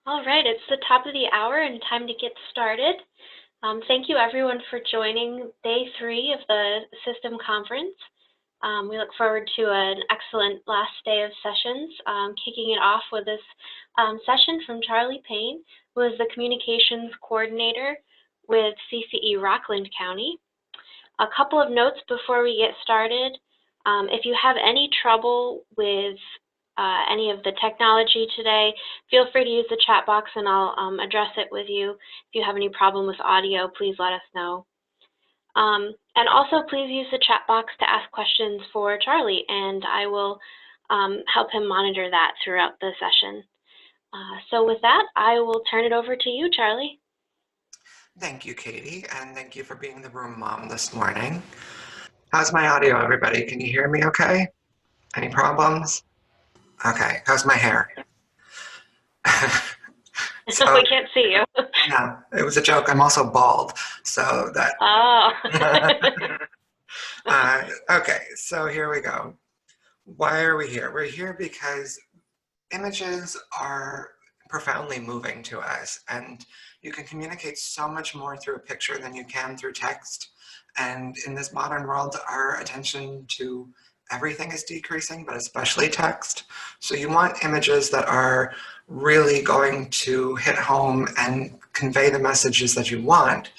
All right, it's the top of the hour and time to get started. Thank you everyone for joining day 3 of the system conference. We look forward to an excellent last day of sessions, kicking it off with this session from Charlie Pane, who is the communications coordinator with CCE Rockland County. A couple of notes before we get started. If you have any trouble with any of the technology today, feel free to use the chat box and I'll address it with you. If you have any problem with audio, please let us know. And also please use the chat box to ask questions for Charlie, and I will help him monitor that throughout the session. So with that, I will turn it over to you, Charlie. Thank you, Katie, and thank you for being the room mom this morning. How's my audio, everybody? Can you hear me okay? Any problems? Okay, how's my hair? So, we can't see you. Yeah, it was a joke. I'm also bald, so that... Oh. Okay, so here we go. Why are we here? We're here because images are profoundly moving to us, and you can communicate so much more through a picture than you can through text. And in this modern world, our attention to everything is decreasing, but especially text. So you want images that are really going to hit home and convey the messages that you want.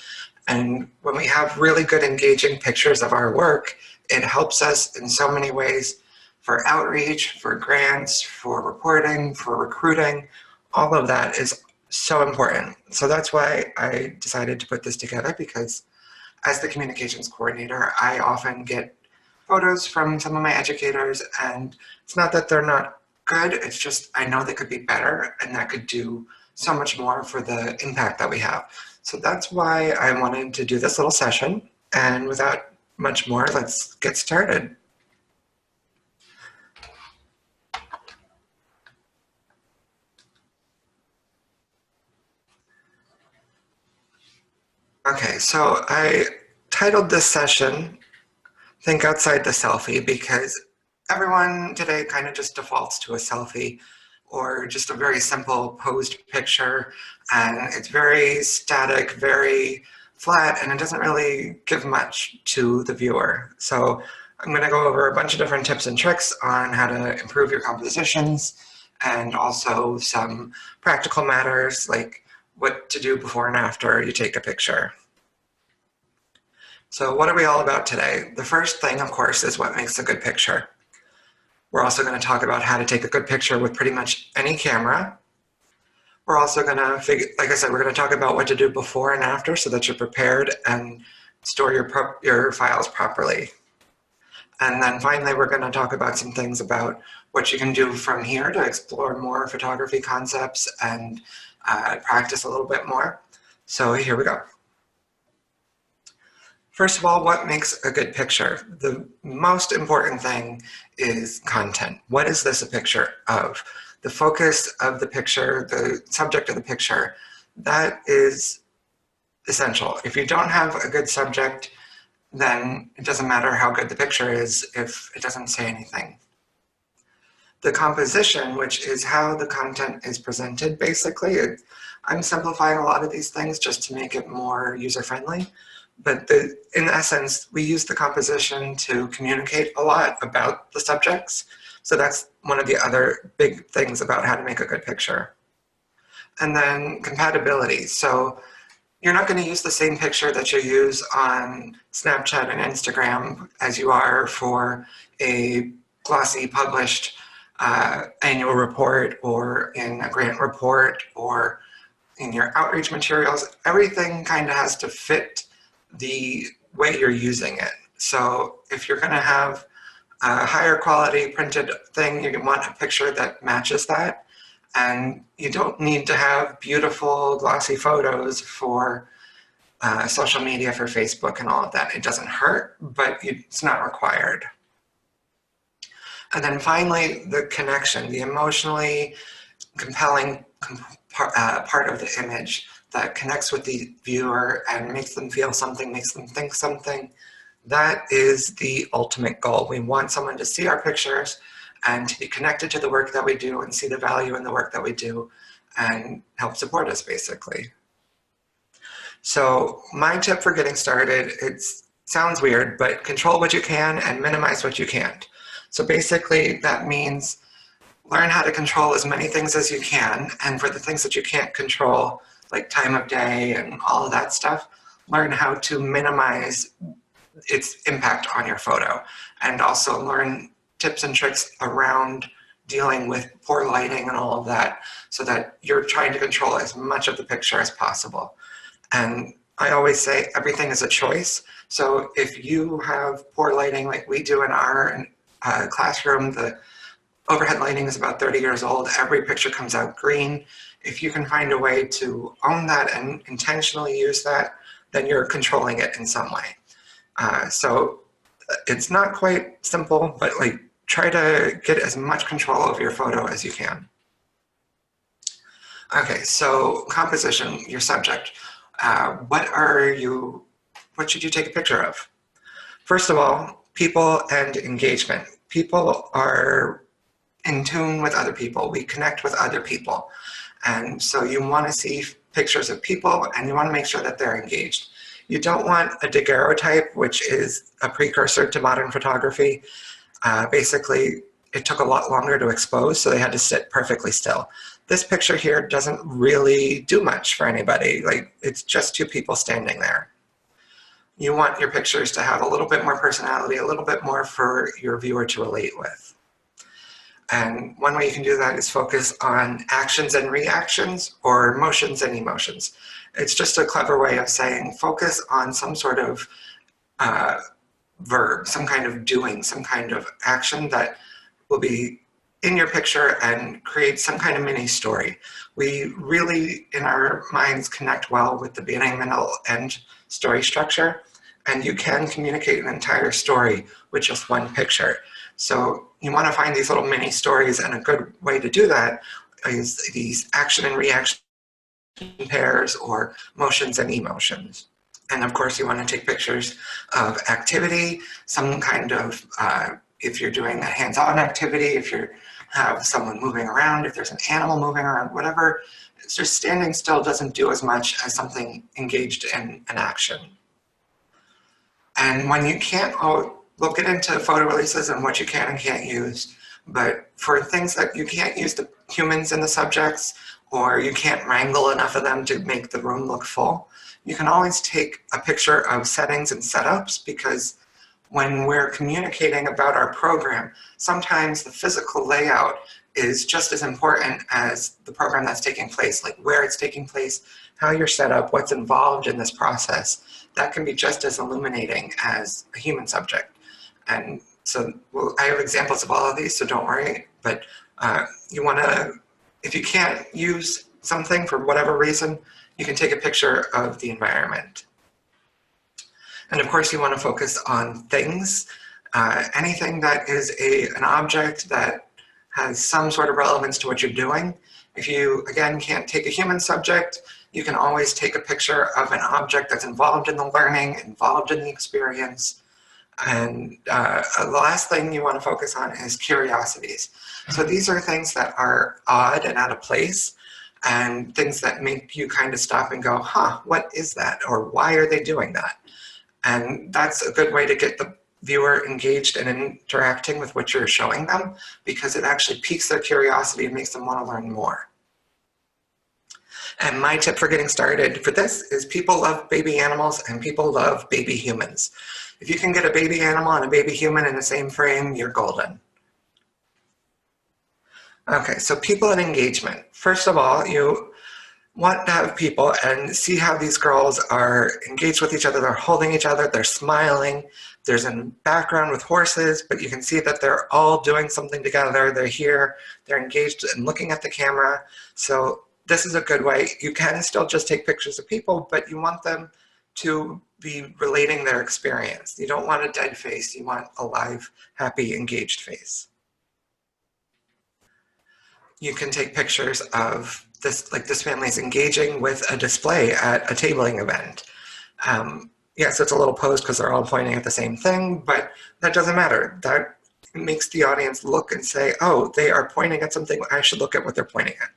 And when we have really good engaging pictures of our work, it helps us in so many ways for outreach, for grants, for reporting, for recruiting. All of that is so important. So that's why I decided to put this together, because as the communications coordinator, I often get photos from some of my educators, and it's not that they're not good, it's just I know they could be better, and that could do so much more for the impact that we have. So that's why I wanted to do this little session, and without much more, let's get started. Okay, so I titled this session, Think Outside the Selfie, because everyone today kind of just defaults to a selfie or just a very simple posed picture, and it's very static, very flat, and it doesn't really give much to the viewer. So I'm going to go over a bunch of different tips and tricks on how to improve your compositions, and also some practical matters like what to do before and after you take a picture. So what are we all about today? The first thing, of course, is what makes a good picture. We're also going to talk about how to take a good picture with pretty much any camera. We're also going to, like I said, we're going to talk about what to do before and after so that you're prepared and store your files properly. And then finally, we're going to talk about some things about what you can do from here to explore more photography concepts and practice a little bit more. So here we go. First of all, what makes a good picture? The most important thing is content. What is this a picture of? The focus of the picture, the subject of the picture, that is essential. If you don't have a good subject, then it doesn't matter how good the picture is if it doesn't say anything. The composition, which is how the content is presented, basically. I'm simplifying a lot of these things just to make it more user-friendly. But in essence, we use the composition to communicate a lot about the subjects. So that's one of the other big things about how to make a good picture. And then compatibility. So you're not going to use the same picture that you use on Snapchat and Instagram as you are for a glossy published annual report or in a grant report or in your outreach materials. Everything kind of has to fit the way you're using it. So if you're going to have a higher quality printed thing, you want a picture that matches that. And you don't need to have beautiful glossy photos for social media, for Facebook and all of that. It doesn't hurt, but it's not required. And then finally, the connection, the emotionally compelling part of the image that connects with the viewer and makes them feel something, makes them think something. That is the ultimate goal. We want someone to see our pictures and to be connected to the work that we do and see the value in the work that we do and help support us, basically. So my tip for getting started, it sounds weird, but control what you can and minimize what you can't. So basically that means learn how to control as many things as you can, and for the things that you can't control, like time of day and all of that stuff, learn how to minimize its impact on your photo, and also learn tips and tricks around dealing with poor lighting and all of that, so that you're trying to control as much of the picture as possible. And I always say everything is a choice. So if you have poor lighting like we do in our classroom, the overhead lighting is about 30 years old, every picture comes out green. If you can find a way to own that and intentionally use that, then you're controlling it in some way. So it's not quite simple, but like try to get as much control of your photo as you can. Okay, so composition, your subject. What should you take a picture of? First of all, people and engagement. People are in tune with other people. We connect with other people. And so you want to see pictures of people and you want to make sure that they're engaged. You don't want a daguerreotype, which is a precursor to modern photography. Basically, it took a lot longer to expose, so they had to sit perfectly still. This picture here doesn't really do much for anybody. Like, it's just two people standing there. You want your pictures to have a little bit more personality, a little bit more for your viewer to relate with. And one way you can do that is focus on actions and reactions, or motions and emotions. It's just a clever way of saying focus on some sort of verb, some kind of doing, some kind of action that will be in your picture and create some kind of mini story. We really, in our minds, connect well with the beginning, middle, end story structure, and you can communicate an entire story with just one picture. So you want to find these little mini stories, and a good way to do that is these action and reaction pairs, or motions and emotions. And of course, you want to take pictures of activity, some kind of, if you're doing a hands-on activity, if you have someone moving around, if there's an animal moving around, whatever. It's just standing still doesn't do as much as something engaged in an action. And when you can't, we'll get into photo releases and what you can and can't use, but for things that you can't use the humans in the subjects, or you can't wrangle enough of them to make the room look full, you can always take a picture of settings and setups, because when we're communicating about our program, sometimes the physical layout is just as important as the program that's taking place, like where it's taking place, how you're set up, what's involved in this process. That can be just as illuminating as a human subject. And so I have examples of all of these, so don't worry, but you want to, if you can't use something for whatever reason, you can take a picture of the environment. And of course, you want to focus on things, anything that is an object that has some sort of relevance to what you're doing. If you, again, can't take a human subject, you can always take a picture of an object that's involved in the learning, involved in the experience. And the last thing you want to focus on is curiosities. So these are things that are odd and out of place, and things that make you kind of stop and go, huh, what is that? Or why are they doing that? And that's a good way to get the viewer engaged and interacting with what you're showing them, because it actually piques their curiosity and makes them want to learn more. And my tip for getting started for this is people love baby animals and people love baby humans. If you can get a baby animal and a baby human in the same frame, you're golden. Okay, so people and engagement. First of all, you want to have people and see how these girls are engaged with each other. They're holding each other, they're smiling. There's a background with horses, but you can see that they're all doing something together. They're here, they're engaged and looking at the camera. So this is a good way. You can still just take pictures of people, but you want them to be relating their experience. You don't want a dead face, you want a live, happy, engaged face. You can take pictures of this, like this family is engaging with a display at a tabling event. Yes, it's a little posed because they're all pointing at the same thing, but that doesn't matter. That makes the audience look and say, oh, they are pointing at something, I should look at what they're pointing at.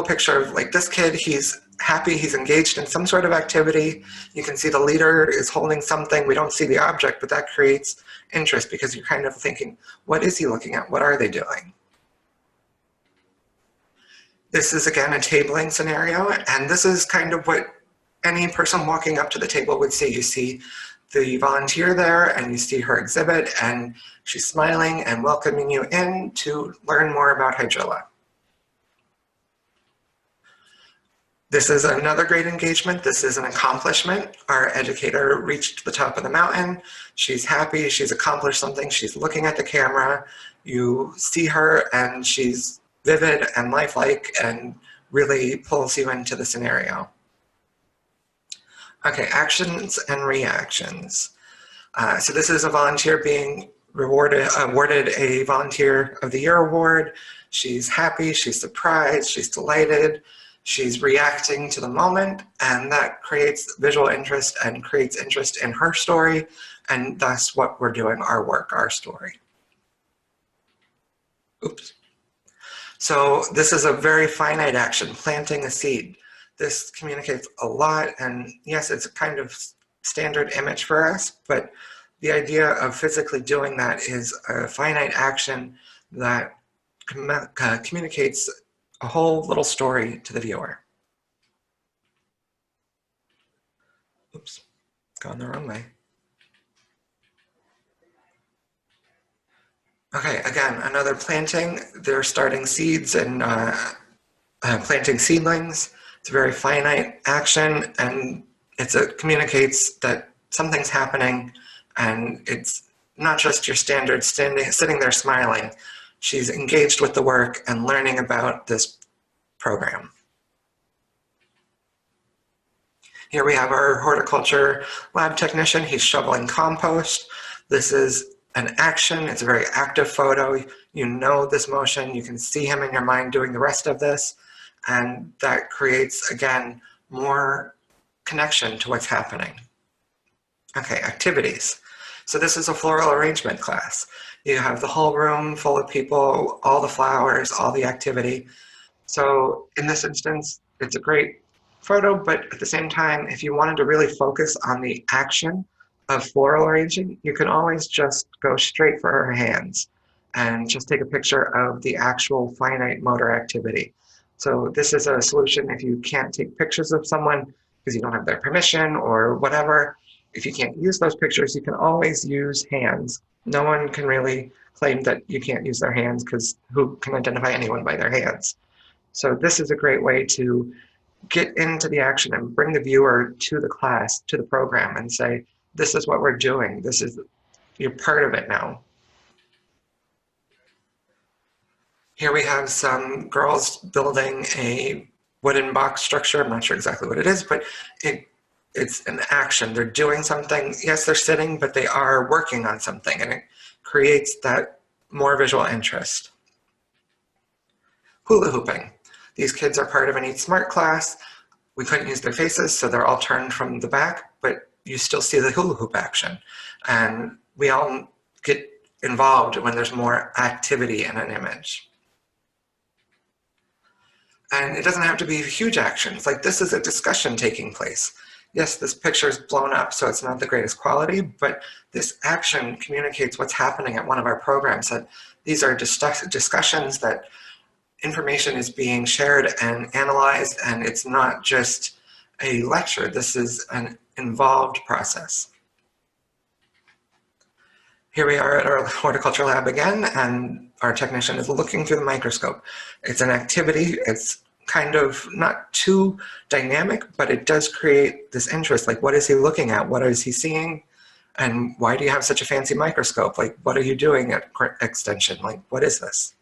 beautiful picture of like this kid, he's happy, he's engaged in some sort of activity. You can see the leader is holding something. We don't see the object, but that creates interest because you're kind of thinking, what is he looking at? What are they doing? This is again a tabling scenario, and this is kind of what any person walking up to the table would see. You see the volunteer there, and you see her exhibit, and she's smiling and welcoming you in to learn more about hydrilla. This is another great engagement. This is an accomplishment. Our educator reached the top of the mountain. She's happy, she's accomplished something, she's looking at the camera. You see her and she's vivid and lifelike and really pulls you into the scenario. Okay, actions and reactions. So this is a volunteer being awarded a Volunteer of the Year award. She's happy, she's surprised, she's delighted. She's reacting to the moment, and that creates visual interest and creates interest in her story, and thus what we're doing, our work, our story. Oops. So this is a very finite action, planting a seed. This communicates a lot, and yes, it's a kind of standard image for us, but the idea of physically doing that is a finite action that communicates a whole little story to the viewer. Oops, gone the wrong way. Okay, again, another planting. They're starting seeds and planting seedlings. It's a very finite action, and it communicates that something's happening, and it's not just your standard sitting there smiling. She's engaged with the work and learning about this program. Here we have our horticulture lab technician. He's shoveling compost. This is an action. It's a very active photo. You know this motion. You can see him in your mind doing the rest of this. And that creates, again, more connection to what's happening. Okay, activities. So this is a floral arrangement class. You have the whole room full of people, all the flowers, all the activity. So in this instance, it's a great photo, but at the same time, if you wanted to really focus on the action of floral arranging, you can always just go straight for her hands and just take a picture of the actual finite motor activity. So this is a solution if you can't take pictures of someone because you don't have their permission or whatever. If you can't use those pictures, you can always use hands. No one can really claim that you can't use their hands because who can identify anyone by their hands? So this is a great way to get into the action and bring the viewer to the class, to the program, and say, this is what we're doing. You're part of it now. Here we have some girls building a wooden box structure. I'm not sure exactly what it is, but it's an action. They're doing something. Yes, they're sitting, but they are working on something, and it creates that more visual interest. Hula hooping. These kids are part of an Eat Smart class. We couldn't use their faces, so they're all turned from the back, but you still see the hula hoop action. And we all get involved when there's more activity in an image. And it doesn't have to be huge actions. Like this is a discussion taking place. Yes, this picture is blown up, so it's not the greatest quality, but this action communicates what's happening at one of our programs. That these are discussions that information is being shared and analyzed, and it's not just a lecture. This is an involved process. Here we are at our horticulture lab again, and our technician is looking through the microscope. It's an activity. It's kind of not too dynamic, but it does create this interest. Like, what is he looking at? What is he seeing? And why do you have such a fancy microscope? Like, what are you doing at Extension? Like, what is this?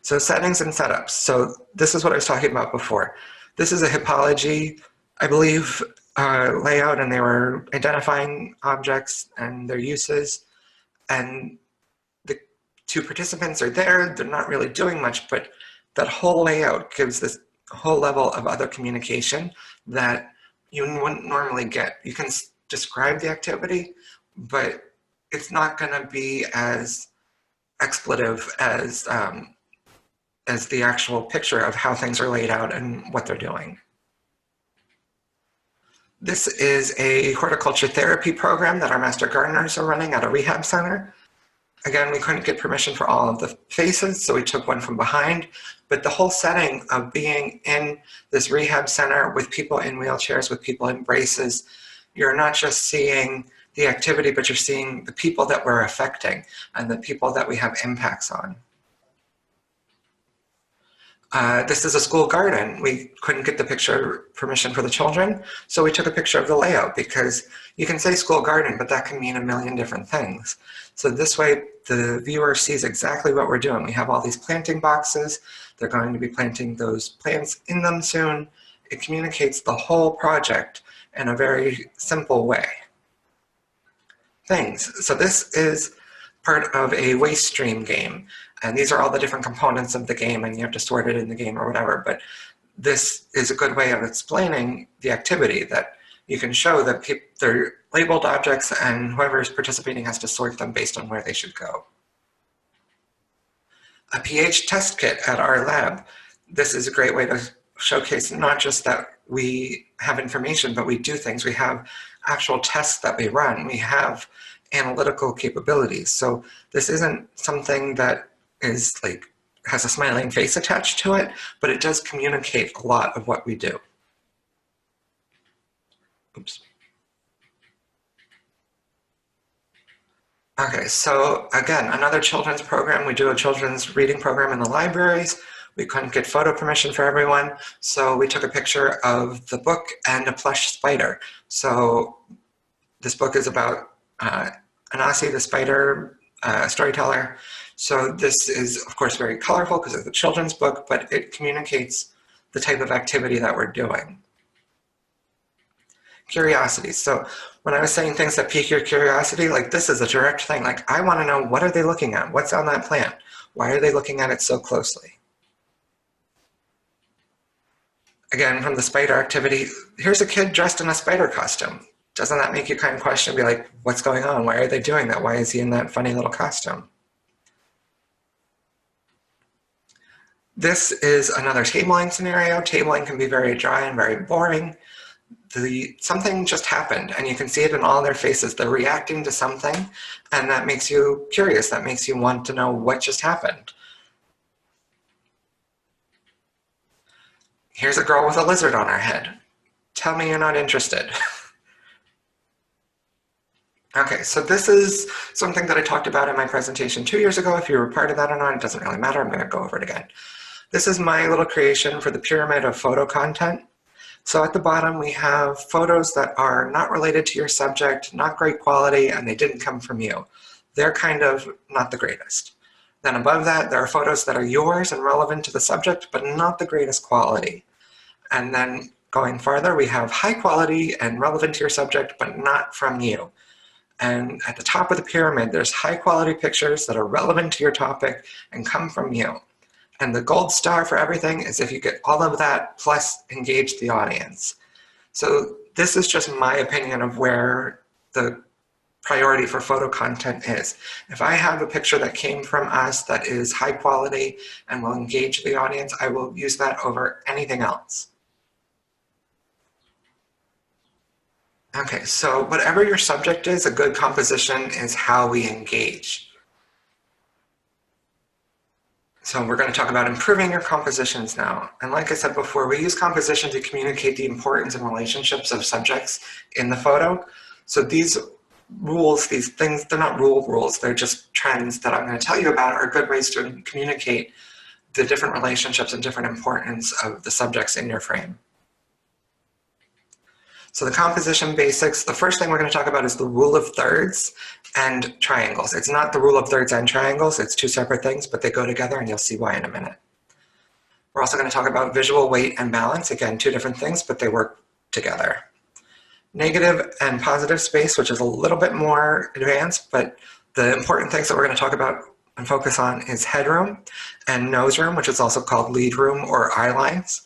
So settings and setups. So this is what I was talking about before. This is a hippology, I believe, layout, and they were identifying objects and their uses. And the two participants are there. They're not really doing much, but that whole layout gives this whole level of other communication that you wouldn't normally get. You can describe the activity, but it's not going to be as expletive as as the actual picture of how things are laid out and what they're doing. This is a horticulture therapy program that our master gardeners are running at a rehab center. Again, we couldn't get permission for all of the faces, so we took one from behind. But the whole setting of being in this rehab center with people in wheelchairs, with people in braces, you're not just seeing the activity, but you're seeing the people that we're affecting and the people that we have impacts on. This is a school garden. We couldn't get the picture permission for the children, so we took a picture of the layout, because you can say school garden, but that can mean a million different things. So this way the viewer sees exactly what we're doing. We have all these planting boxes. They're going to be planting those plants in them soon. It communicates the whole project in a very simple way. So this is part of a waste stream game. And these are all the different components of the game, and you have to sort it in the game or whatever. But this is a good way of explaining the activity, that you can show that they're labeled objects and whoever is participating has to sort them based on where they should go. A pH test kit at our lab. This is a great way to showcase not just that we have information, but we do things. We have actual tests that we run. We have analytical capabilities. So this isn't something that is like has a smiling face attached to it, but it does communicate a lot of what we do. Oops. Okay, so again, another children's program. We do a children's reading program in the libraries. We couldn't get photo permission for everyone, so we took a picture of the book and a plush spider. So this book is about Anasi, the spider storyteller. So this is, of course, very colorful because it's a children's book, but it communicates the type of activity that we're doing. Curiosity. So when I was saying things that pique your curiosity, like this is a direct thing. Like, I want to know, what are they looking at? What's on that plant? Why are they looking at it so closely? Again, from the spider activity, here's a kid dressed in a spider costume. Doesn't that make you kind of question, be like, what's going on? Why are they doing that? Why is he in that funny little costume? This is another tabling scenario. Tabling can be very dry and very boring. Something just happened, and you can see it in all their faces. They're reacting to something, and that makes you curious. That makes you want to know what just happened. Here's a girl with a lizard on her head. Tell me you're not interested. Okay, so this is something that I talked about in my presentation 2 years ago. If you were part of that or not, it doesn't really matter. I'm going to go over it again. This is my little creation for the pyramid of photo content. So at the bottom, we have photos that are not related to your subject, not great quality, and they didn't come from you. They're kind of not the greatest. Then above that, there are photos that are yours and relevant to the subject, but not the greatest quality. And then going farther, we have high quality and relevant to your subject, but not from you. And at the top of the pyramid, there's high quality pictures that are relevant to your topic and come from you. And the gold star for everything is if you get all of that plus engage the audience. So this is just my opinion of where the priority for photo content is. If I have a picture that came from us that is high quality and will engage the audience, I will use that over anything else. Okay, so whatever your subject is, a good composition is how we engage. So we're going to talk about improving your compositions now. And like I said before, we use composition to communicate the importance and relationships of subjects in the photo. So these rules, these things, they're not rules, they're just trends that I'm going to tell you about are good ways to communicate the different relationships and different importance of the subjects in your frame. So the composition basics, the first thing we're going to talk about is the rule of thirds and triangles. It's not the rule of thirds and triangles, it's two separate things, but they go together and you'll see why in a minute. We're also going to talk about visual weight and balance. Again, two different things, but they work together. Negative and positive space, which is a little bit more advanced, but the important things that we're going to talk about and focus on is headroom and nose room, which is also called lead room or eye lines.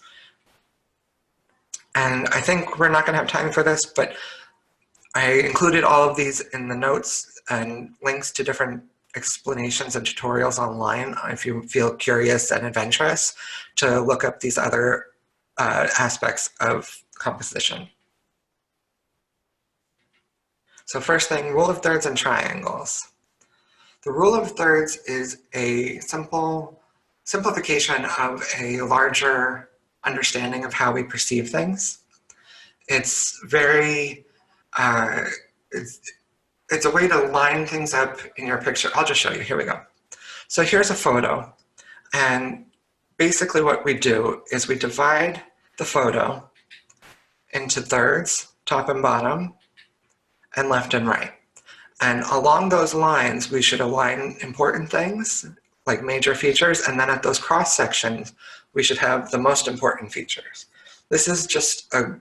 And I think we're not going to have time for this, but I included all of these in the notes and links to different explanations and tutorials online if you feel curious and adventurous to look up these other aspects of composition. So first thing, rule of thirds and triangles. The rule of thirds is a simplification of a larger understanding of how we perceive things. It's very, it's a way to line things up in your picture. I'll just show you, here we go. So here's a photo, and basically what we do is we divide the photo into thirds, top and bottom, and left and right. And along those lines, we should align important things, like major features, and then at those cross sections, we should have the most important features. This is just a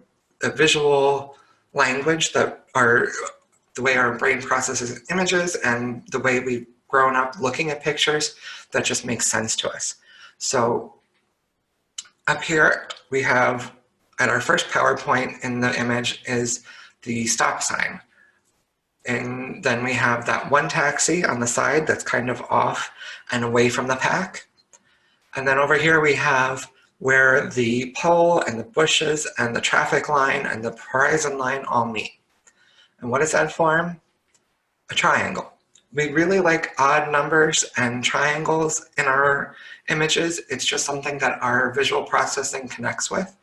visual language that the way our brain processes images and the way we've grown up looking at pictures that just makes sense to us. So up here, we have, at our first PowerPoint in the image is the stop sign. And then we have that one taxi on the side that's kind of off and away from the pack. And then over here we have where the pole and the bushes and the traffic line and the horizon line all meet. And what does that form? A triangle. We really like odd numbers and triangles in our images. It's just something that our visual processing connects with.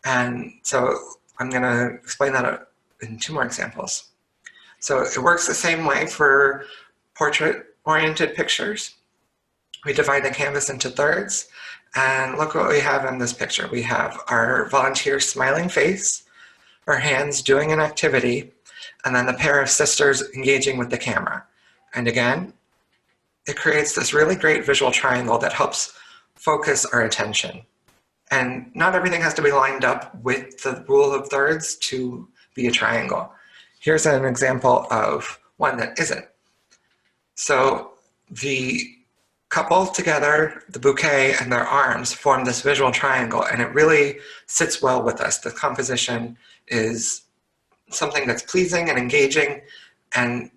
And so I'm going to explain that in two more examples. So it works the same way for portrait-oriented pictures. We divide the canvas into thirds, and look what we have in this picture. We have our volunteer's smiling face, our hands doing an activity, and then the pair of sisters engaging with the camera. And again, it creates this really great visual triangle that helps focus our attention. And not everything has to be lined up with the rule of thirds to be a triangle. Here's an example of one that isn't. So the couple together, the bouquet and their arms form this visual triangle, and it really sits well with us. The composition is something that's pleasing and engaging, and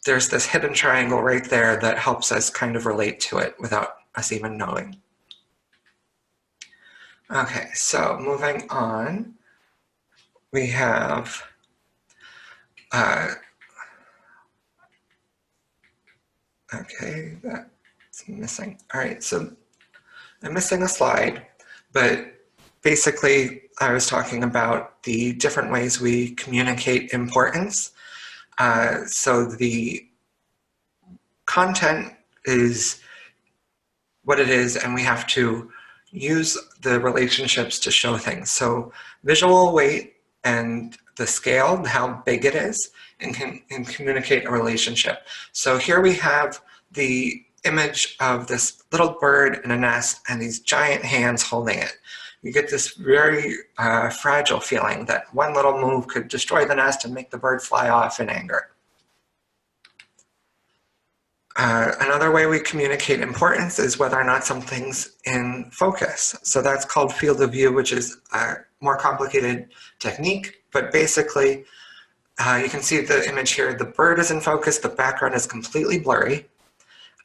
there's this hidden triangle right there that helps us kind of relate to it without us even knowing. Okay, so moving on, we have okay, that's missing. All right, so I'm missing a slide, but basically I was talking about the different ways we communicate importance. So the content is what it is, and we have to use the relationships to show things. So visual weight and the scale, how big it is, and can communicate a relationship. So here we have the image of this little bird in a nest and these giant hands holding it. You get this very fragile feeling that one little move could destroy the nest and make the bird fly off in anger. Another way we communicate importance is whether or not something's in focus. So that's called field of view, which is a more complicated technique, but basically you can see the image here. The bird is in focus, the background is completely blurry,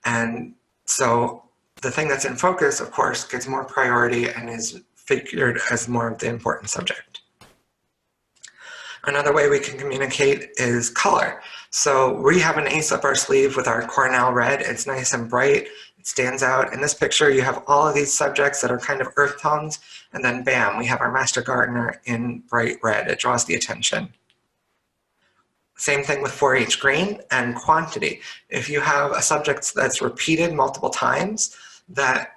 and so the thing that's in focus, of course, gets more priority and is figured as more of the important subject. Another way we can communicate is color. So we have an ace up our sleeve with our Cornell red. It's nice and bright. It stands out. In this picture, you have all of these subjects that are kind of earth tones, and then bam, we have our Master Gardener in bright red. It draws the attention. Same thing with 4-H green and quantity. If you have a subject that's repeated multiple times, that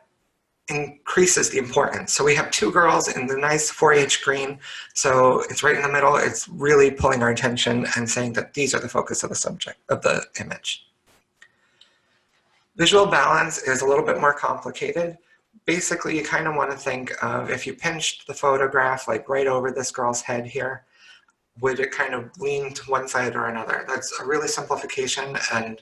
increases the importance. So we have two girls in the nice 4-H green, so it's right in the middle. It's really pulling our attention and saying that these are the focus of the subject, of the image. Visual balance is a little bit more complicated. Basically, you kind of want to think of if you pinched the photograph like right over this girl's head here, would it kind of lean to one side or another? That's a really simplification, and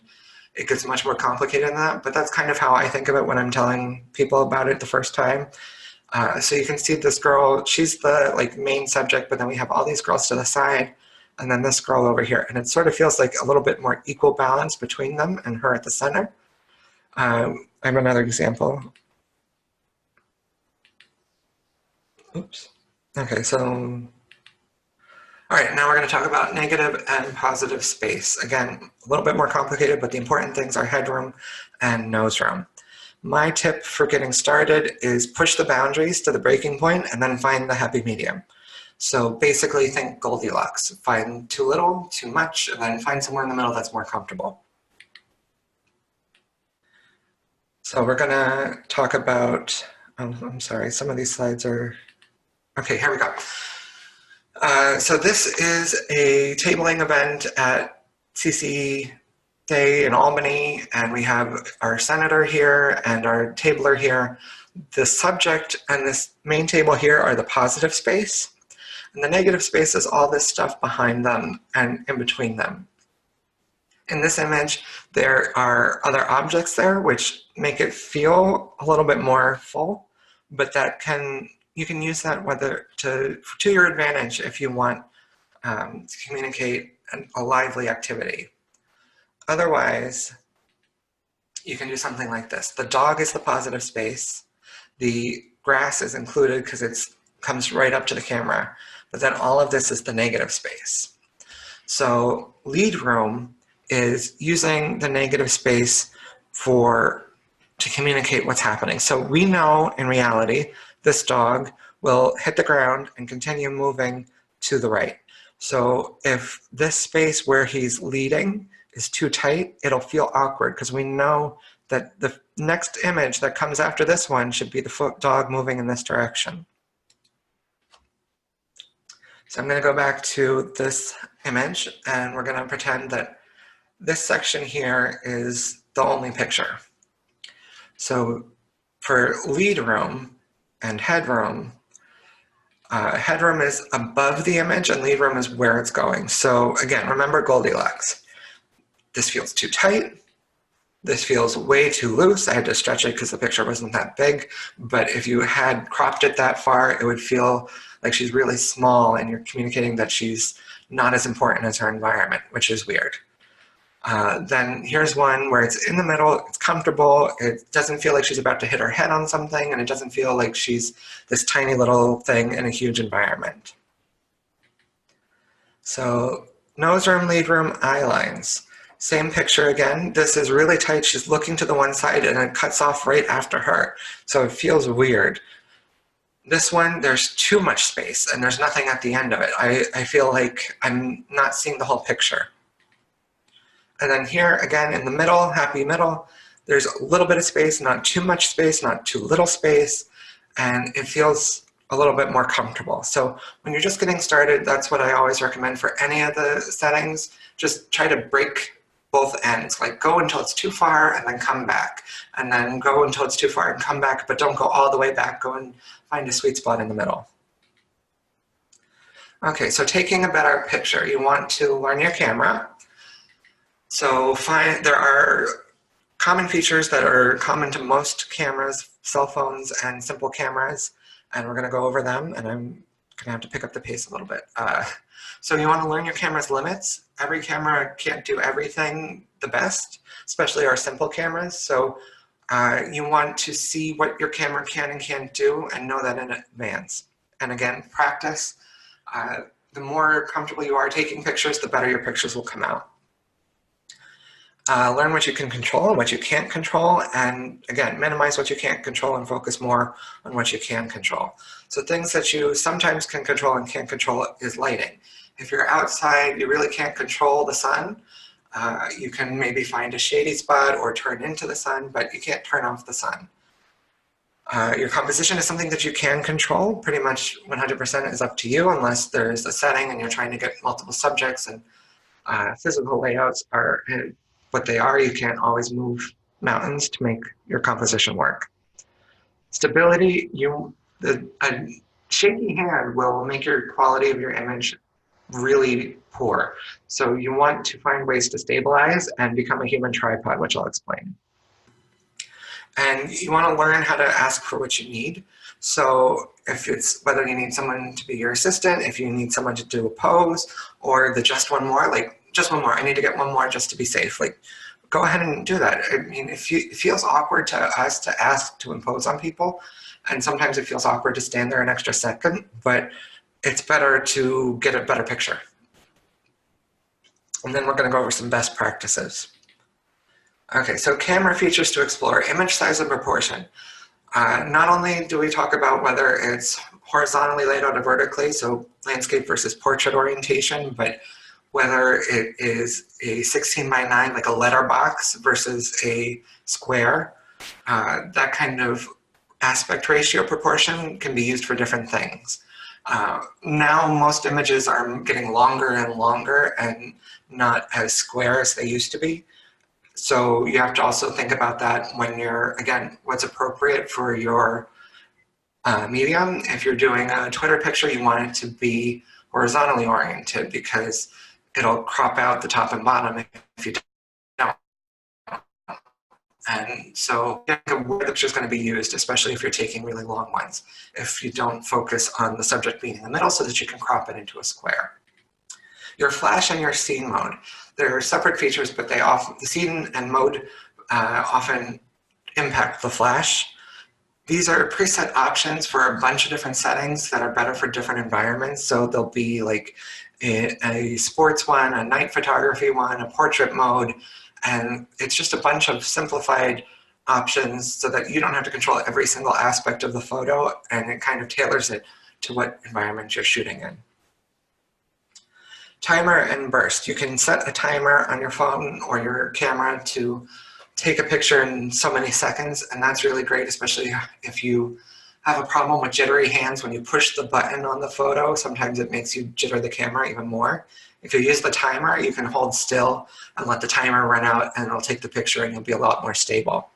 it gets much more complicated than that, but that's kind of how I think of it when I'm telling people about it the first time. So you can see this girl, she's the main subject, but then we have all these girls to the side, and then this girl over here. And it sort of feels like a little bit more equal balance between them and her at the center. I have another example. Oops. Okay, so, all right, now we're going to talk about negative and positive space. Again, a little bit more complicated, but the important things are headroom and nose room. My tip for getting started is push the boundaries to the breaking point and then find the happy medium. So basically think Goldilocks. Find too little, too much, and then find somewhere in the middle that's more comfortable. So we're going to talk about, I'm sorry, some of these slides are, okay, here we go. So this is a tabling event at CC Day in Albany, and we have our senator here and our tabler here. The subject and this main table here are the positive space, and the negative space is all this stuff behind them and in between them. In this image, there are other objects there which make it feel a little bit more full, but that you can use that to your advantage if you want to communicate a lively activity. Otherwise, you can do something like this. The dog is the positive space. The grass is included because it comes right up to the camera, but then all of this is the negative space. So lead room is using the negative space to communicate what's happening. So we know in reality, this dog will hit the ground and continue moving to the right. So if this space where he's leading is too tight, it'll feel awkward because we know that the next image that comes after this one should be the dog moving in this direction. So I'm going to go back to this image and we're going to pretend that this section here is the only picture. So for lead room and headroom, headroom is above the image and lead room is where it's going. So again, remember Goldilocks. This feels too tight. This feels way too loose. I had to stretch it because the picture wasn't that big, but if you had cropped it that far, it would feel like she's really small and you're communicating that she's not as important as her environment, which is weird. Then here's one where it's in the middle, it's comfortable, it doesn't feel like she's about to hit her head on something, and it doesn't feel like she's this tiny little thing in a huge environment. So nose room, lead room, eye lines. Same picture again. This is really tight. She's looking to the one side and it cuts off right after her. So it feels weird. This one, there's too much space and there's nothing at the end of it. I feel like I'm not seeing the whole picture. And then here, again, in the middle, happy middle, there's a little bit of space, not too much space, not too little space, and it feels a little bit more comfortable. So when you're just getting started, that's what I always recommend for any of the settings. Just try to break both ends, like go until it's too far and then come back, and then go until it's too far and come back, but don't go all the way back. Go and find a sweet spot in the middle. Okay, so taking a better picture, you want to learn your camera. So there are common features that are common to most cameras, cell phones and simple cameras, and we're going to go over them, and I'm going to have to pick up the pace a little bit. So you want to learn your camera's limits. Every camera can't do everything the best, especially our simple cameras. So you want to see what your camera can and can't do and know that in advance. And again, practice. The more comfortable you are taking pictures, the better your pictures will come out. Learn what you can control and what you can't control, and again, minimize what you can't control and focus more on what you can control. So things that you sometimes can control and can't control is lighting. If you're outside, you really can't control the sun. You can maybe find a shady spot or turn into the sun, but you can't turn off the sun. Your composition is something that you can control. Pretty much 100% is up to you unless there's a setting and you're trying to get multiple subjects, and physical layouts are what they are. You can't always move mountains to make your composition work. Stability, a shaky hand will make your quality of your image really poor. So you want to find ways to stabilize and become a human tripod, which I'll explain. And you want to learn how to ask for what you need. So if it's whether you need someone to be your assistant, if you need someone to do a pose, or the just one more, like just one more, I need to get one more just to be safe. Like, go ahead and do that. I mean, it feels awkward to us to ask to impose on people, and sometimes it feels awkward to stand there an extra second, but it's better to get a better picture. And then we're going to go over some best practices. Okay, so camera features to explore: image size and proportion. Not only do we talk about whether it's horizontally laid out or vertically, so landscape versus portrait orientation, but whether it is a 16 by 9, like a letter box, versus a square. That kind of aspect ratio proportion can be used for different things. Now most images are getting longer and longer and not as square as they used to be. So you have to also think about that when you're, again, what's appropriate for your medium. If you're doing a Twitter picture, you want it to be horizontally oriented because it'll crop out the top and bottom if you don't. And so think of where the picture is going to be used, especially if you're taking really long ones, if you don't focus on the subject being in the middle so that you can crop it into a square. Your flash and your scene mode. They're separate features, but they often, the scene and mode often impact the flash. These are preset options for a bunch of different settings that are better for different environments. So there'll be like a sports one, a night photography one, a portrait mode, and it's just a bunch of simplified options so that you don't have to control every single aspect of the photo, and it kind of tailors it to what environment you're shooting in. Timer and burst. You can set a timer on your phone or your camera to take a picture in so many seconds, and that's really great, especially if you have a problem with jittery hands when you push the button on the photo. Sometimes it makes you jitter the camera even more. If you use the timer, you can hold still and let the timer run out, and it'll take the picture and you'll be a lot more stable.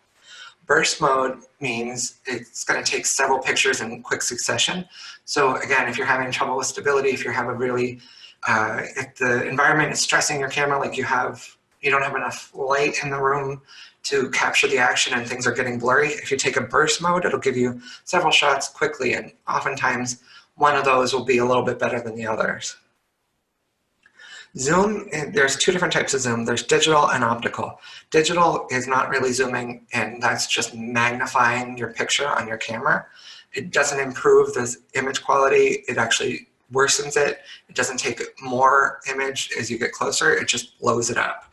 Burst mode means it's going to take several pictures in quick succession. So again, if you're having trouble with stability, if you have a really if the environment is stressing your camera, like you don't have enough light in the room to capture the action and things are getting blurry, if you take a burst mode, it'll give you several shots quickly, and oftentimes one of those will be a little bit better than the others. Zoom, there's two different types of zoom. There's digital and optical. Digital is not really zooming, and that's just magnifying your picture on your camera. It doesn't improve the image quality. It actually worsens it. It doesn't take more image as you get closer. It just blows it up.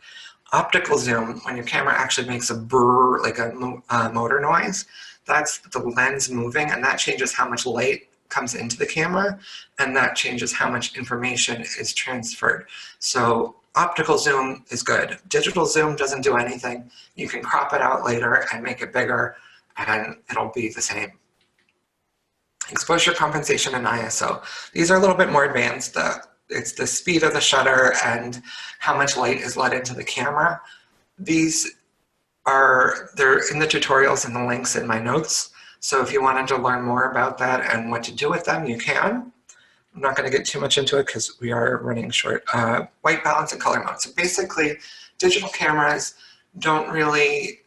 Optical zoom, when your camera actually makes a brrr, like a motor noise, that's the lens moving, and that changes how much light comes into the camera, and that changes how much information is transferred. So optical zoom is good. Digital zoom doesn't do anything. You can crop it out later and make it bigger, and it'll be the same. Exposure compensation and ISO. These are a little bit more advanced. It's the speed of the shutter and how much light is let into the camera. They're in the tutorials and the links in my notes. So if you wanted to learn more about that and what to do with them, you can. I'm not going to get too much into it because we are running short. White balance and color mode. So basically, digital cameras don't really,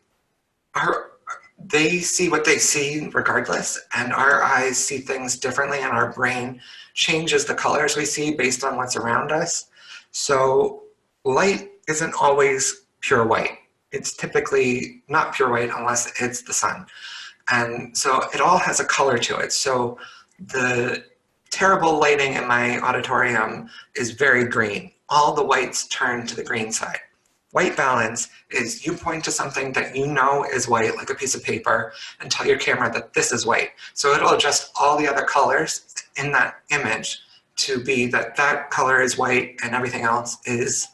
they see what they see regardless, and our eyes see things differently, and our brain changes the colors we see based on what's around us. So light isn't always pure white. It's typically not pure white unless it's the sun. And so it all has a color to it. So the terrible lighting in my auditorium is very green. All the whites turn to the green side. White balance is you point to something that you know is white, like a piece of paper, and tell your camera that this is white. So it'll adjust all the other colors in that image to be that that color is white and everything else is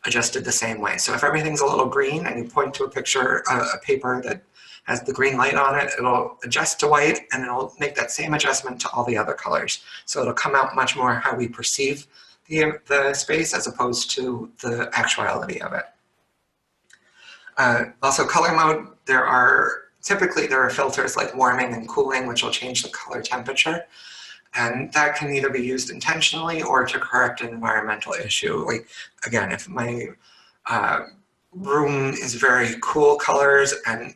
adjusted the same way. So if everything's a little green and you point to a picture, a paper that has the green light on it, it'll adjust to white, and it'll make that same adjustment to all the other colors. So it'll come out much more how we perceive the space as opposed to the actuality of it. Also color mode, there are filters like warming and cooling, which will change the color temperature. And that can either be used intentionally or to correct an environmental issue. Like, again, if my room is very cool colors and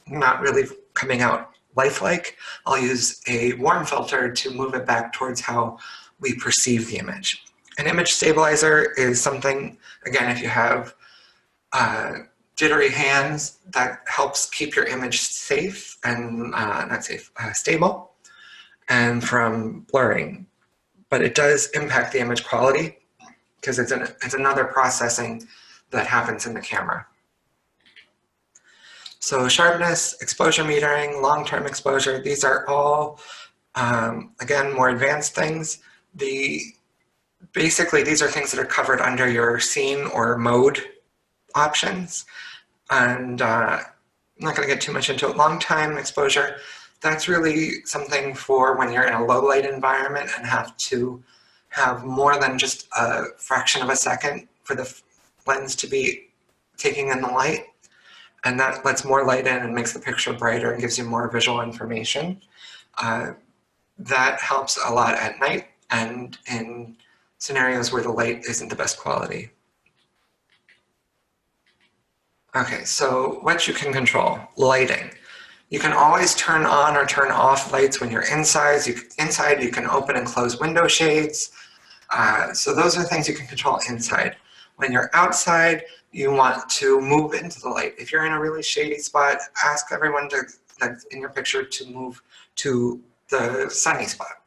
not really coming out lifelike, I'll use a warm filter to move it back towards how we perceive the image. An image stabilizer is something, again, if you have jittery hands, that helps keep your image safe and stable and from blurring. But it does impact the image quality because it's another processing that happens in the camera. So sharpness, exposure metering, long-term exposure, these are all, again, more advanced things. Basically, these are things that are covered under your scene or mode options. And I'm not going to get too much into it. Long-time exposure, that's really something for when you're in a low-light environment and have to have more than just a fraction of a second for the lens to be taking in the light. And that lets more light in and makes the picture brighter and gives you more visual information. That helps a lot at night and in scenarios where the light isn't the best quality. Okay, so what you can control, lighting. You can always turn on or turn off lights when you're inside. You can open and close window shades. So those are things you can control inside. When you're outside, you want to move into the light. If you're in a really shady spot, ask everyone that's in your picture to move to the sunny spot.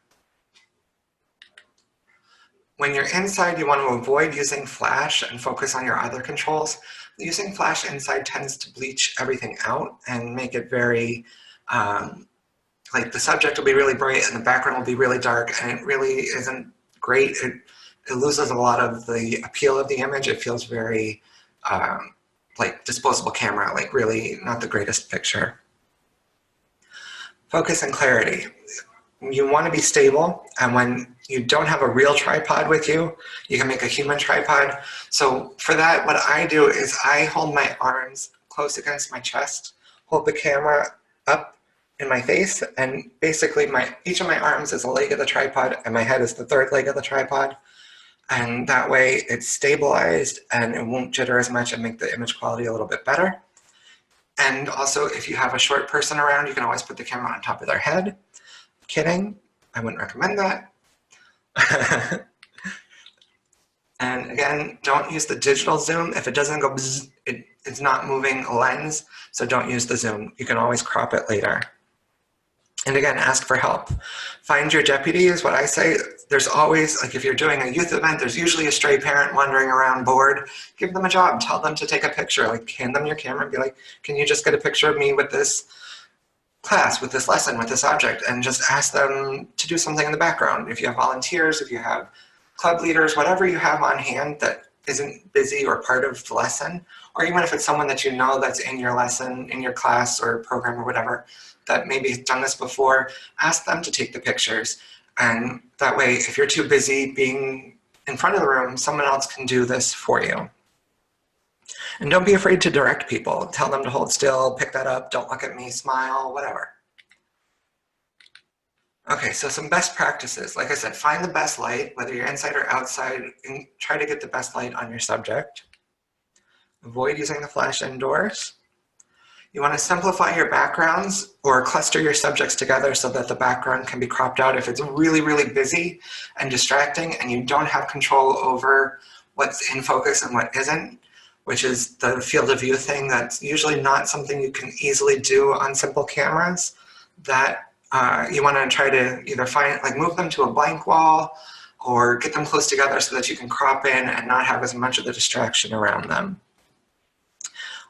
When you're inside, you want to avoid using flash and focus on your other controls. Using flash inside tends to bleach everything out and make it very, like the subject will be really bright and the background will be really dark, and it really isn't great. It loses a lot of the appeal of the image. It feels very like disposable camera, like really not the greatest picture. Focus and clarity. You want to be stable, and when you don't have a real tripod with you, you can make a human tripod. So for that, what I do is I hold my arms close against my chest, hold the camera up in my face, and basically each of my arms is a leg of the tripod, and my head is the third leg of the tripod. And that way it's stabilized and it won't jitter as much and make the image quality a little bit better. And also, if you have a short person around, you can always put the camera on top of their head. Kidding, I wouldn't recommend that. And again, don't use the digital zoom. If it doesn't go bzz, it's not moving a lens, so don't use the zoom. You can always crop it later. And again, ask for help. Find your deputy is what I say. There's always, like if you're doing a youth event, there's usually a stray parent wandering around bored. Give them a job, tell them to take a picture, like hand them your camera and be like, can you just get a picture of me with this class, with this lesson, with this object, and just ask them to do something in the background. If you have volunteers, if you have club leaders, whatever you have on hand that isn't busy or part of the lesson, or even if it's someone that you know that's in your lesson, in your class or program or whatever, that maybe has done this before, ask them to take the pictures. And that way, if you're too busy being in front of the room, someone else can do this for you. And don't be afraid to direct people. Tell them to hold still, pick that up, don't look at me, smile, whatever. Okay, so some best practices. Like I said, find the best light, whether you're inside or outside, and try to get the best light on your subject. Avoid using the flash indoors. You want to simplify your backgrounds or cluster your subjects together so that the background can be cropped out if it's really, really busy and distracting and you don't have control over what's in focus and what isn't, which is the field of view thing. That's usually not something you can easily do on simple cameras. That you want to try to either move them to a blank wall or get them close together so that you can crop in and not have as much of the distraction around them.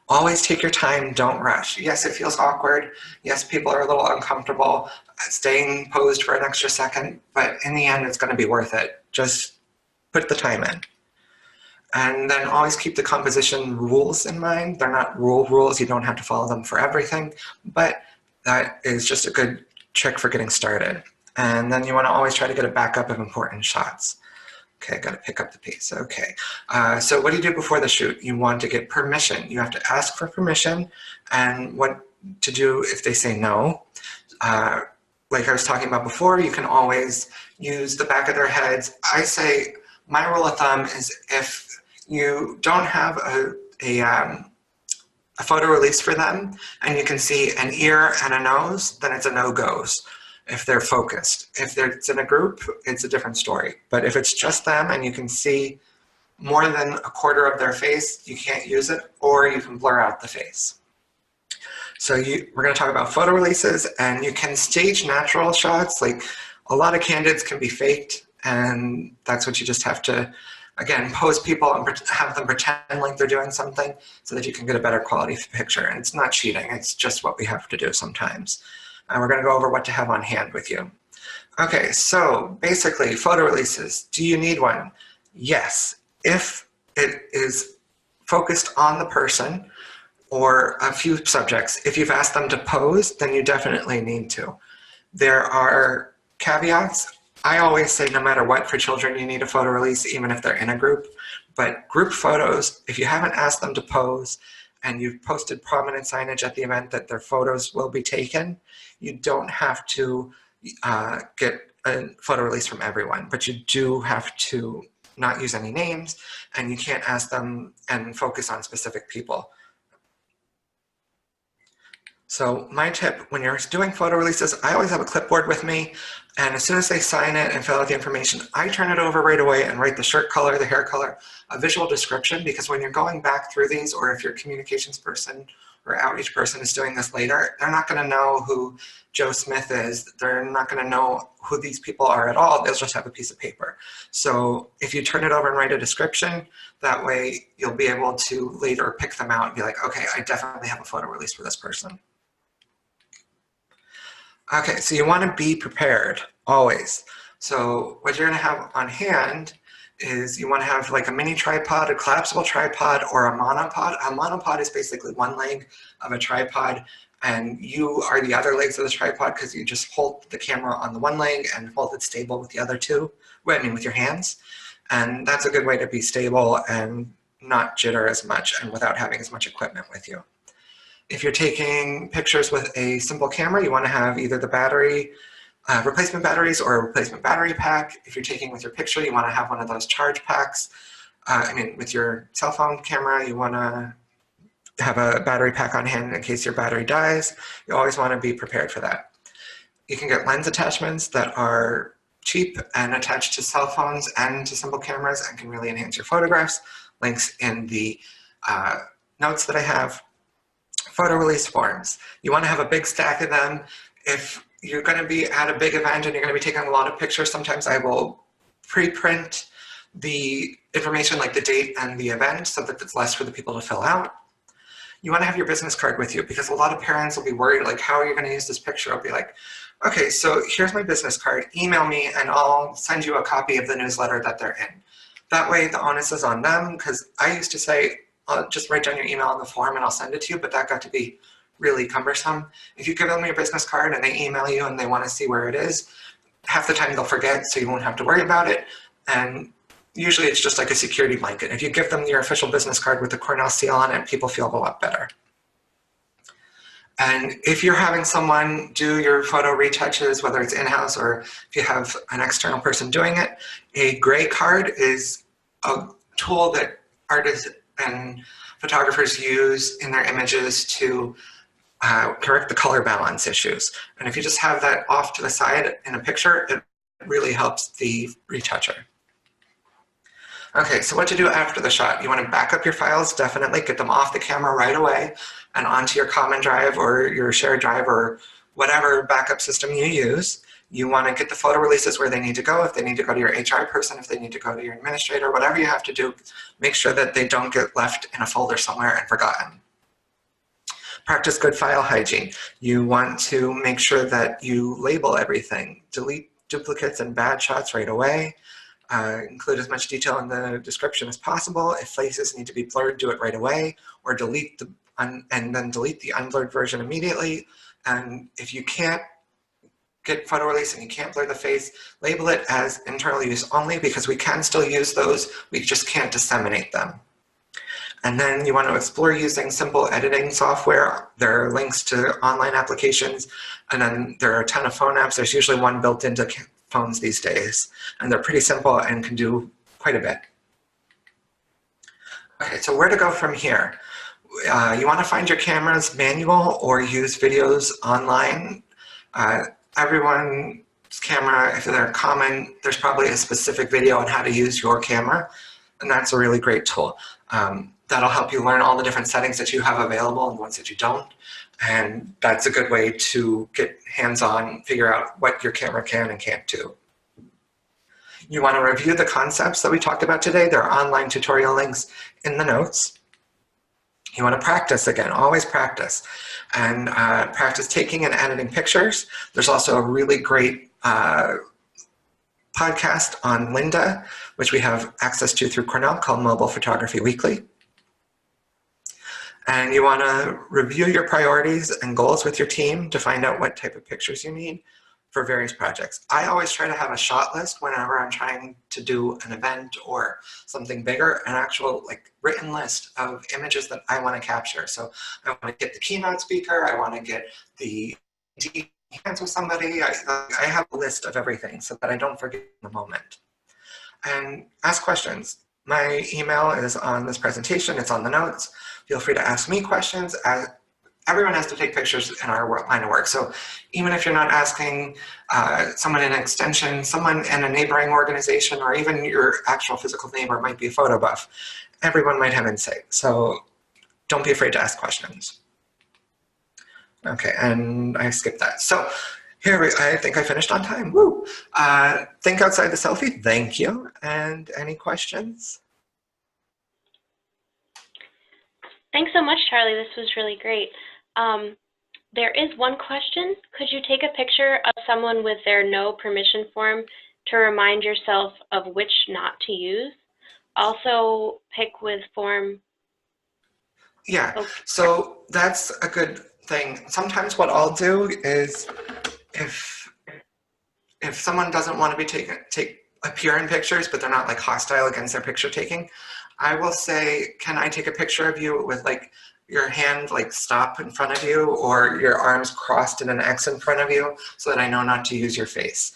Always take your time, don't rush. Yes, it feels awkward. Yes, people are a little uncomfortable staying posed for an extra second, but in the end, it's going to be worth it. Just put the time in. And then always keep the composition rules in mind. They're not rules, you don't have to follow them for everything, but that is just a good trick for getting started. And then you want to always try to get a backup of important shots. Okay, got to pick up the pace. Okay, so what do you do before the shoot? You want to get permission. You have to ask for permission and what to do if they say no. Like I was talking about before, you can always use the back of their heads. I say my rule of thumb is if you don't have a a photo release for them and you can see an ear and a nose, then it's a no-goes if they're focused. If it's in a group, it's a different story. But if it's just them and you can see more than a quarter of their face, you can't use it, or you can blur out the face. So we're going to talk about photo releases, and you can stage natural shots. Like a lot of candids can be faked, and that's what you just have to, again, pose people and have them pretend like they're doing something so that you can get a better quality picture. And it's not cheating, it's just what we have to do sometimes. And we're going to go over what to have on hand with you. Okay, so basically, photo releases. Do you need one? Yes, if it is focused on the person or a few subjects. If you've asked them to pose, then you definitely need to. There are caveats. I always say no matter what, for children, you need a photo release, even if they're in a group. But group photos, if you haven't asked them to pose and you've posted prominent signage at the event that their photos will be taken, you don't have to get a photo release from everyone, but you do have to not use any names, and you can't ask them and focus on specific people. So my tip, when you're doing photo releases, I always have a clipboard with me, and as soon as they sign it and fill out the information, I turn it over right away and write the shirt color, the hair color, a visual description, because when you're going back through these, or if your communications person or outreach person is doing this later, they're not going to know who Joe Smith is. They're not going to know who these people are at all. They'll just have a piece of paper. So if you turn it over and write a description, that way you'll be able to later pick them out and be like, okay, I definitely have a photo release for this person. Okay, so you want to be prepared, always. So what you're going to have on hand is you want to have like a mini tripod, a collapsible tripod, or a monopod. A monopod is basically one leg of a tripod, and you are the other legs of the tripod because you just hold the camera on the one leg and hold it stable with the other two, with your hands. And that's a good way to be stable and not jitter as much and without having as much equipment with you. If you're taking pictures with a simple camera, you want to have either the battery, replacement batteries, or a replacement battery pack. If you're taking with your picture, you want to have one of those charge packs. With your cell phone camera, you want to have a battery pack on hand in case your battery dies. You always want to be prepared for that. You can get lens attachments that are cheap and attached to cell phones and to simple cameras and can really enhance your photographs. Links in the notes that I have. Photo release forms. You want to have a big stack of them. If you're going to be at a big event and you're going to be taking a lot of pictures, sometimes I will pre-print the information like the date and the event so that it's less for the people to fill out. You want to have your business card with you because a lot of parents will be worried, like, how are you going to use this picture? I'll be like, okay, so here's my business card. Email me and I'll send you a copy of the newsletter that they're in. That way the onus is on them, because I used to say, I'll just write down your email on the form and I'll send it to you, but that got to be really cumbersome. If you give them your business card and they email you and they want to see where it is, half the time they'll forget, so you won't have to worry about it. And usually it's just like a security blanket. If you give them your official business card with the Cornell seal on it, people feel a lot better. And if you're having someone do your photo retouches, whether it's in-house or if you have an external person doing it, a gray card is a tool that artists and photographers use in their images to correct the color balance issues. And if you just have that off to the side in a picture, it really helps the retoucher. Okay, so what to do after the shot? You want to back up your files, definitely get them off the camera right away and onto your common drive or your shared drive or whatever backup system you use. You want to get the photo releases where they need to go. If they need to go to your HR person, if they need to go to your administrator, whatever you have to do, make sure that they don't get left in a folder somewhere and forgotten. Practice good file hygiene. You want to make sure that you label everything. Delete duplicates and bad shots right away. Include as much detail in the description as possible. If faces need to be blurred, do it right away, or delete the and then delete the unblurred version immediately. And if you can't get photo release and you can't blur the face, label it as internal use only, because we can still use those, we just can't disseminate them. And then you want to explore using simple editing software. There are links to online applications, and then there are a ton of phone apps. There's usually one built into phones these days, and they're pretty simple and can do quite a bit. Okay, so where to go from here? You want to find your camera's manual or use videos online. Everyone's camera, if they're common, there's probably a specific video on how to use your camera, and that's a really great tool. That'll help you learn all the different settings that you have available and the ones that you don't. And that's a good way to get hands-on, figure out what your camera can and can't do. You want to review the concepts that we talked about today. There are online tutorial links in the notes. You want to practice again, always practice. And practice taking and editing pictures. There's also a really great podcast on Lynda, which we have access to through Cornell, called Mobile Photography Weekly. And you want to review your priorities and goals with your team to find out what type of pictures you need for various projects. I always try to have a shot list whenever I'm trying to do an event or something bigger, an actual written list of images that I want to capture. So I want to get the keynote speaker, I want to get the hands with somebody. I have a list of everything so that I don't forget in the moment. And ask questions. My email is on this presentation, it's on the notes. Feel free to ask me questions. Everyone has to take pictures in our line of work. So even if you're not asking someone in extension, someone in a neighboring organization, or even your actual physical neighbor might be a photo buff, everyone might have insight. So don't be afraid to ask questions. Okay, and I skipped that. So here, I think I finished on time. Woo! Think outside the selfie. Thank you. And any questions? Thanks so much, Charlie. This was really great. There is one question. Could you take a picture of someone with their no permission form to remind yourself of which not to use? Also, pick with form. Yeah, so that's a good thing. Sometimes what I'll do is if someone doesn't want to be appear in pictures, but they're not hostile against their picture taking, I will say, can I take a picture of you with your hand stop in front of you, or your arms crossed in an X in front of you, so that I know not to use your face.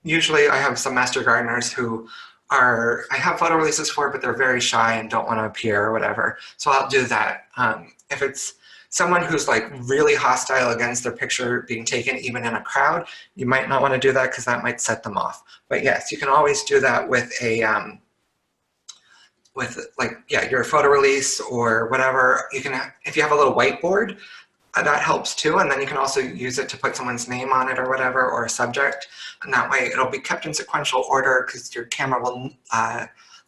Usually I have some master gardeners who I have photo releases for, but they're very shy and don't want to appear or whatever. So I'll do that. If it's someone who's really hostile against their picture being taken even in a crowd, you might not want to do that because that might set them off. But yes, you can always do that with a your photo release or whatever. You can, if you have a little whiteboard, that helps too, and then you can also use it to put someone's name on it or whatever, or a subject, and that way it'll be kept in sequential order because your camera will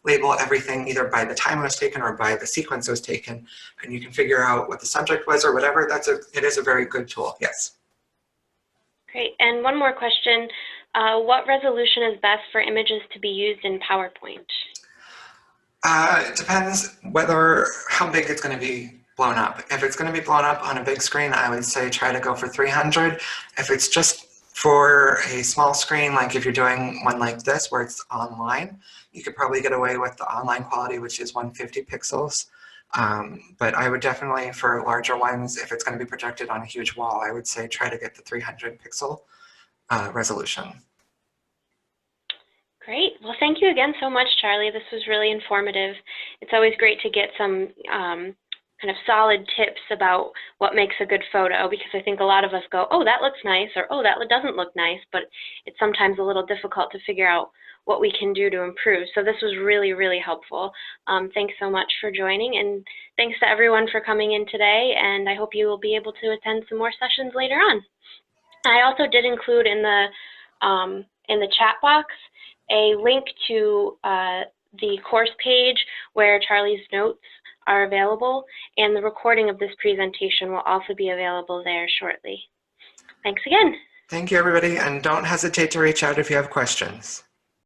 label everything either by the time it was taken or by the sequence it was taken, and you can figure out what the subject was or whatever. It is a very good tool. Yes. Great. And one more question. What resolution is best for images to be used in PowerPoint? It depends how big it's going to be blown up. If it's going to be blown up on a big screen, I would say try to go for 300. If it's just for a small screen, like if you're doing one like this where it's online, you could probably get away with the online quality, which is 150 pixels. But I would definitely, for larger ones, if it's going to be projected on a huge wall, I would say try to get the 300 pixel resolution. Great. Well, thank you again so much, Charlie. This was really informative. It's always great to get some kind of solid tips about what makes a good photo, because I think a lot of us go, oh, that looks nice, or oh, that doesn't look nice, but it's sometimes a little difficult to figure out what we can do to improve. So this was really, really helpful. Thanks so much for joining, and thanks to everyone for coming in today, and I hope you will be able to attend some more sessions later on. I also did include in the chat box a link to the course page where Charlie's notes are available, and the recording of this presentation will also be available there shortly. Thanks again. Thank you, everybody, and don't hesitate to reach out if you have questions.